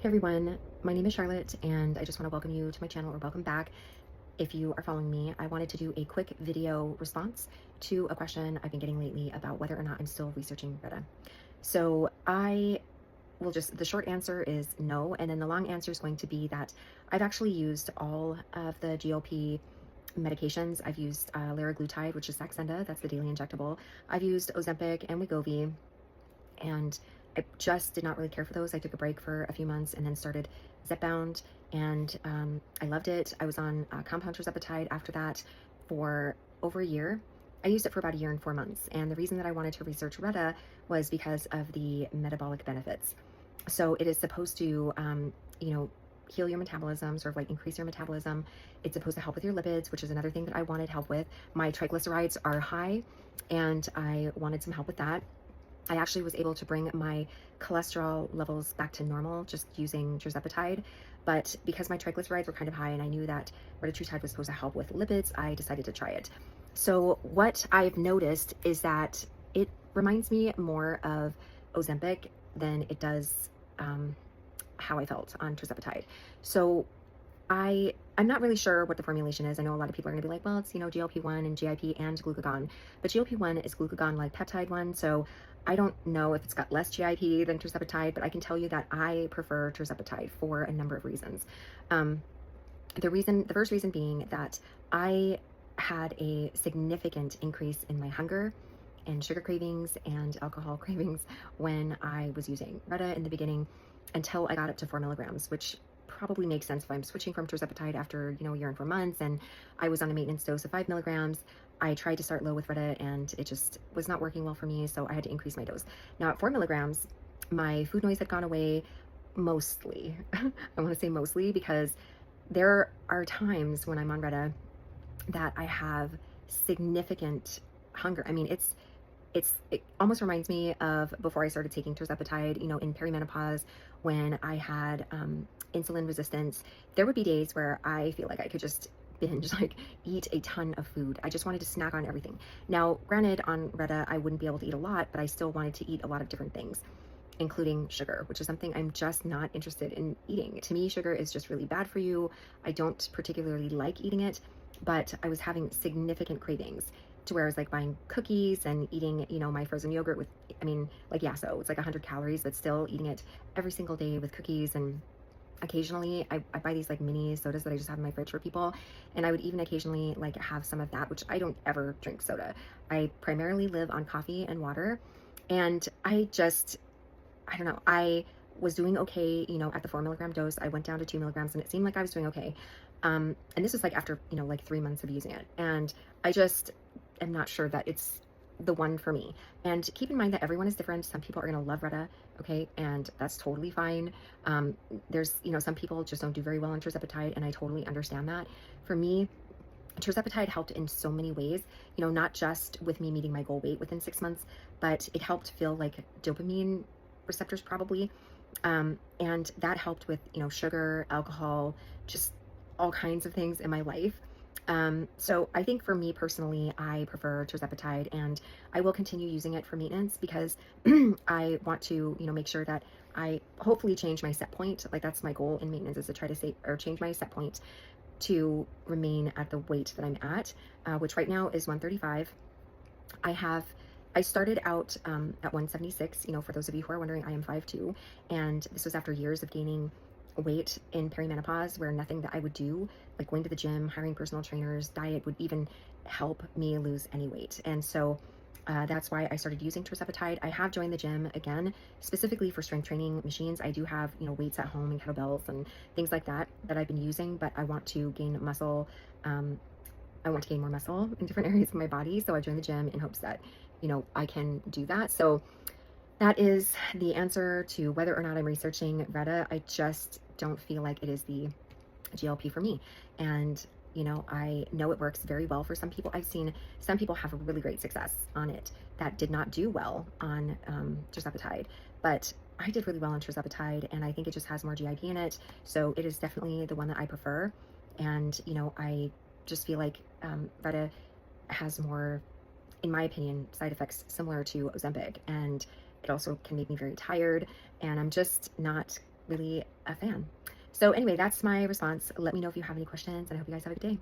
Hey everyone, my name is Charlotte and I just want to welcome you to my channel, or welcome back. If you are following me, I wanted to do a quick video response to a question I've been getting lately about whether or not I'm still researching Reta. So the short answer is no, and then the long answer is going to be that I've actually used all of the GLP medications. I've used liraglutide, which is Saxenda, that's the daily injectable. I've used Ozempic and Wegovy, and I just did not really care for those. I took a break for a few months and then started Zepbound, and I loved it. I was on compound tirzepatide after that for over a year. I used it for about a year and 4 months, and the reason that I wanted to research Reta was because of the metabolic benefits. So it is supposed to, heal your metabolism, sort of like increase your metabolism. It's supposed to help with your lipids, which is another thing that I wanted help with. My triglycerides are high, and I wanted some help with that. I actually was able to bring my cholesterol levels back to normal just using tirzepatide, but because my triglycerides were kind of high and I knew that retatrutide was supposed to help with lipids, I decided to try it. So what I've noticed is that it reminds me more of Ozempic than it does how I felt on tirzepatide. So I'm not really sure what the formulation is. I know a lot of people are going to be like, well, it's, GLP-1 and GIP and glucagon, but GLP-1 is glucagon-like peptide one. So I don't know if it's got less GIP than tirzepatide, but I can tell you that I prefer tirzepatide for a number of reasons. The first reason being that I had a significant increase in my hunger and sugar cravings and alcohol cravings when I was using Reta in the beginning, until I got up to 4 milligrams, which probably makes sense if I'm switching from tirzepatide after, a year and 4 months, and I was on a maintenance dose of 5 milligrams. I tried to start low with Reta and it just was not working well for me, so I had to increase my dose. Now at 4 milligrams, my food noise had gone away mostly. I want to say mostly because there are times when I'm on Reta that I have significant hunger. I mean, it almost reminds me of before I started taking tirzepatide, in perimenopause, when I had insulin resistance. There would be days where I feel like I could just binge, like eat a ton of food. I just wanted to snack on everything. Now, granted, on Reta, I wouldn't be able to eat a lot, but I still wanted to eat a lot of different things, including sugar, which is something I'm just not interested in eating. To me, sugar is just really bad for you. I don't particularly like eating it, but I was having significant cravings to where I was like buying cookies and eating, my frozen yogurt with, so it's like 100 calories, but still eating it every single day with cookies. And occasionally I buy these like mini sodas that I just have in my fridge for people. And I would even occasionally like have some of that, which I don't ever drink soda. I primarily live on coffee and water. And I don't know, I was doing okay, at the 4 milligram dose. I went down to 2 milligrams and it seemed like I was doing okay. And this was like after, like 3 months of using it. And I just am not sure that it's the one for me. And keep in mind that everyone is different. Some people are going to love Reta, okay, and that's totally fine. There's, some people just don't do very well on tirzepatide, and I totally understand that. For me, tirzepatide helped in so many ways, not just with me meeting my goal weight within 6 months, but it helped fill like dopamine receptors probably. And that helped with, sugar, alcohol, just all kinds of things in my life. So I think for me personally, I prefer tirzepatide, and I will continue using it for maintenance because I want to, make sure that I hopefully change my set point. Like that's my goal in maintenance, is to try to change my set point to remain at the weight that I'm at, which right now is 135. I started out at 176. For those of you who are wondering, I am 5'2", and this was after years of gaining weight in perimenopause, where nothing that I would do, like going to the gym, hiring personal trainers, diet, would even help me lose any weight. And so that's why I started using tirzepatide. I have joined the gym again, specifically for strength training machines. I do have, weights at home and kettlebells and things like that I've been using, but I want to gain muscle. I want to gain more muscle in different areas of my body. So I joined the gym in hopes that, I can do that. So that is the answer to whether or not I'm researching Reta. I just don't feel like it is the GLP for me. And, I know it works very well for some people. I've seen some people have a really great success on it that did not do well on tirzepatide, but I did really well on tirzepatide, and I think it just has more GIP in it. So it is definitely the one that I prefer. And, I just feel like Reta has more, in my opinion, side effects similar to Ozempic, and it also can make me very tired, and I'm just not really a fan. So anyway, that's my response. Let me know if you have any questions, and I hope you guys have a good day.